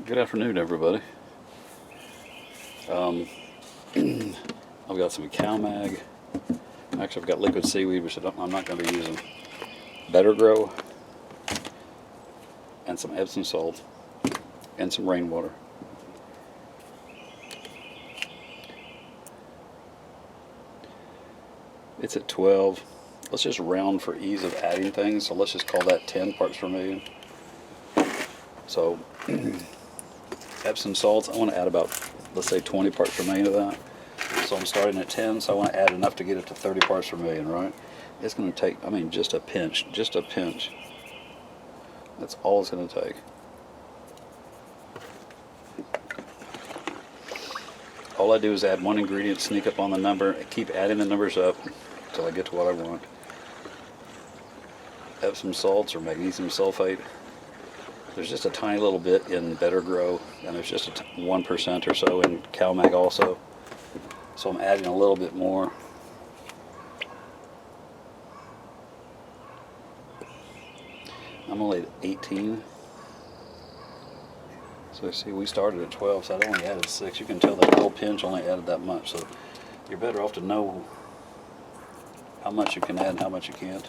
Good afternoon, everybody. I've got some Calmag. Actually, I've got liquid seaweed, which I'm not going to be using. Bettergrow, and some epsom salt, and some rainwater. It's at 12. Let's just round for ease of adding things, so let's just call that 10 parts per million. So Epsom salts, I want to add about, let's say, 20 parts per million of that. So I'm starting at 10, so I want to add enough to get it to 30 parts per million, right? It's going to take, just a pinch, just a pinch. That's all it's going to take. All I do is add one ingredient, sneak up on the number, and keep adding the numbers up until I get to what I want. Epsom salts or magnesium sulfate. There's just a tiny little bit in Bettergrow, and there's just 1% or so in Calmag also. So I'm adding a little bit more. I'm only at 18. So see, we started at 12, so I only added 6. You can tell that little pinch only added that much. So you're better off to know how much you can add and how much you can't.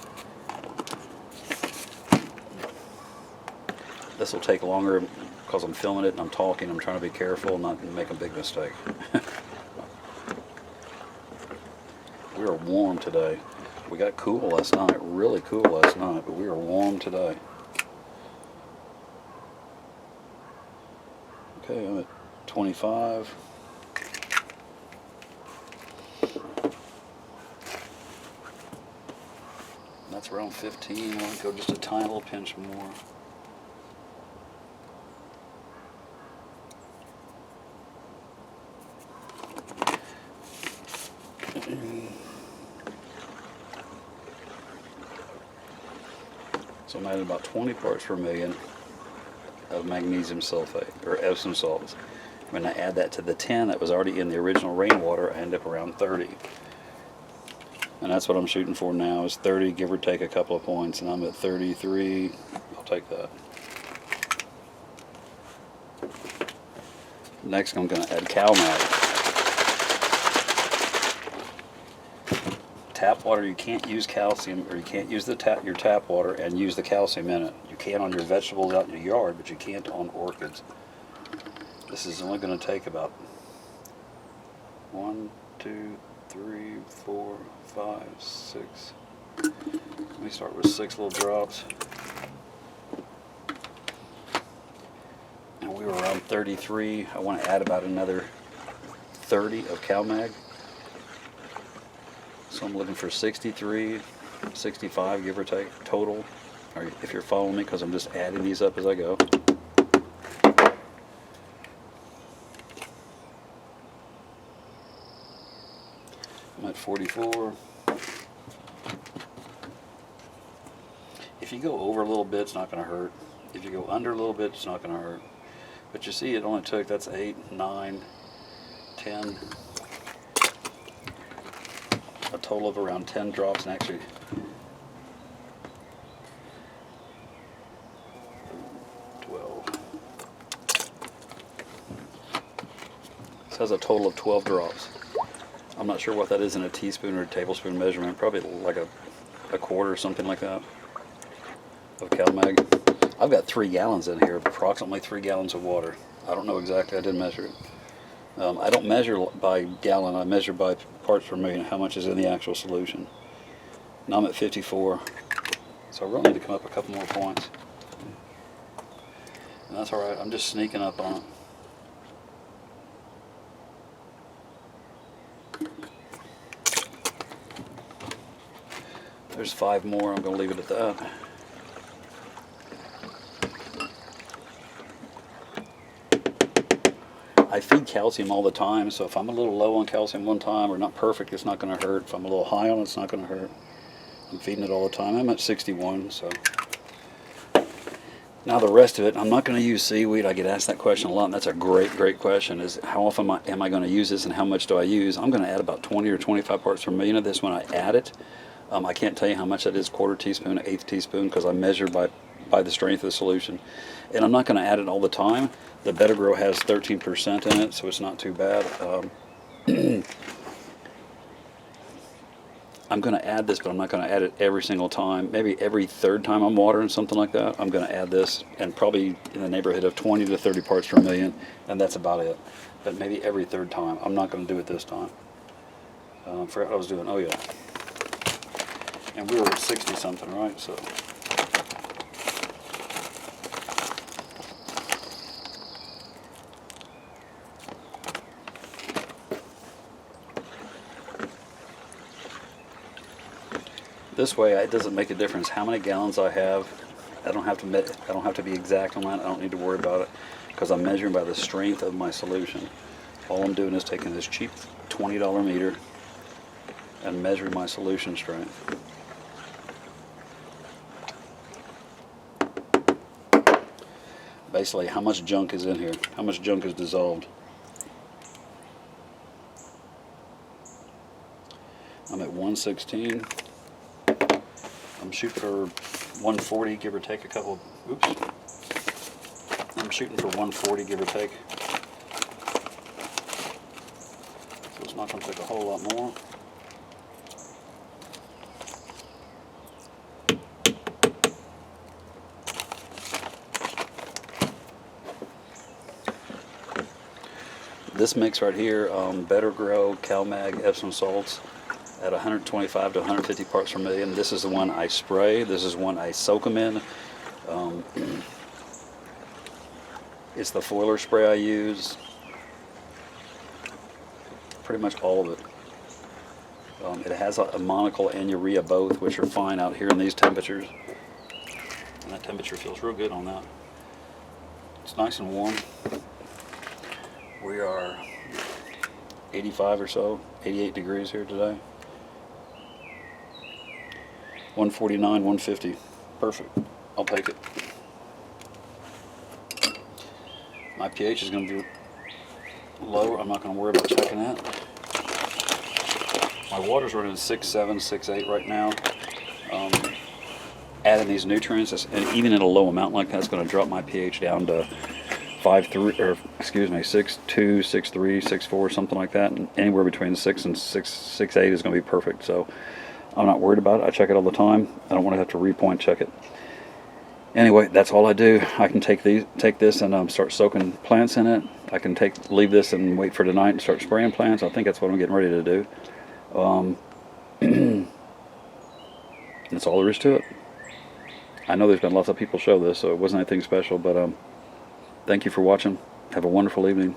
This will take longer because I'm filming it and I'm talking. I'm trying to be careful and not make a big mistake. We were warm today. We got cool last night, really cool last night, but we were warm today. Okay, I'm at 25. That's around 15. I want to go just a tiny little pinch more. So I'm adding about 20 parts per million of magnesium sulfate, or epsom salts. When I add that to the 10 that was already in the original rainwater, I end up around 30. And that's what I'm shooting for now, is 30, give or take a couple of points, and I'm at 33. I'll take that. Next I'm going to add Calmag. Tap water, you can't use calcium, or you can't use your tap water and use the calcium in it. You can on your vegetables out in your yard, but you can't on orchids. This is only going to take about 1, 2, 3, 4, 5, 6. Let me start with 6 little drops. And we were around 33. I want to add about another 30 of Calmag. So I'm looking for 63, 65, give or take, total. Or if you're following me, because I'm just adding these up as I go. I'm at 44. If you go over a little bit, it's not going to hurt. If you go under a little bit, it's not going to hurt. But you see, it only took, that's 8, 9, 10. A total of around 10 drops, and actually 12. This has a total of 12 drops. I'm not sure what that is in a teaspoon or a tablespoon measurement, probably like a quarter or something like that of Calmag. I've got 3 gallons in here, approximately 3 gallons of water. I don't know exactly, I didn't measure it. I don't measure by gallon, I measure by parts per million, how much is in the actual solution. Now I'm at 54, so I really need to come up a couple more points. And that's alright, I'm just sneaking up on it. There's 5 more, I'm going to leave it at that. I feed calcium all the time, so if I'm a little low on calcium one time or not perfect, it's not going to hurt. If I'm a little high on it, it's not going to hurt. I'm feeding it all the time. I'm at 61, so. Now the rest of it, I'm not going to use seaweed. I get asked that question a lot, and that's a great question, is how often am I going to use this and how much do I use? I'm going to add about 20 or 25 parts per million of this when I add it. I can't tell you how much that is, quarter teaspoon, eighth teaspoon, because I measure by by the strength of the solution. And I'm not going to add it all the time. The Bettergrow has 13% in it, so it's not too bad. I'm going to add this, but I'm not going to add it every single time. Maybe every third time I'm watering, something like that, I'm going to add this, and probably in the neighborhood of 20 to 30 parts per million, and that's about it. But maybe every third time. I'm not going to do it this time. I forgot what I was doing. Oh, yeah. And we were at 60 something, right? So. This way, it doesn't make a difference how many gallons I have. I don't have to be exact on that. I don't need to worry about it because I'm measuring by the strength of my solution. All I'm doing is taking this cheap $20 meter and measuring my solution strength. Basically, how much junk is in here? How much junk is dissolved? I'm at 116. I'm shooting for 140, give or take a couple. Oops. I'm shooting for 140, give or take. So it's not going to take a whole lot more. This mix right here, Bettergrow, Calmag, Epsom salts, at 125 to 150 parts per million. This is the one I spray. This is one I soak them in. It's the Foliar spray I use. Pretty much all of it. It has a monocle and urea both, which are fine out here in these temperatures. And that temperature feels real good on that. It's nice and warm. We are 85 or so, 88 degrees here today. 149, 150. Perfect. I'll take it. My pH is going to be low. I'm not going to worry about checking that. My water's running 6.7, 6.8 right now. Adding these nutrients, and even at a low amount like that, it's going to drop my pH down to 5.3, or excuse me, 6.2, 6.3, 6.4, something like that. And anywhere between 6 and 6.8 is going to be perfect. So I'm not worried about it. I check it all the time. I don't want to have to repoint check it. Anyway, that's all I do. I can take this and start soaking plants in it. I can leave this and wait for tonight and start spraying plants. I think that's what I'm getting ready to do. That's all there is to it. I know there's been lots of people show this, so it wasn't anything special, but thank you for watching. Have a wonderful evening.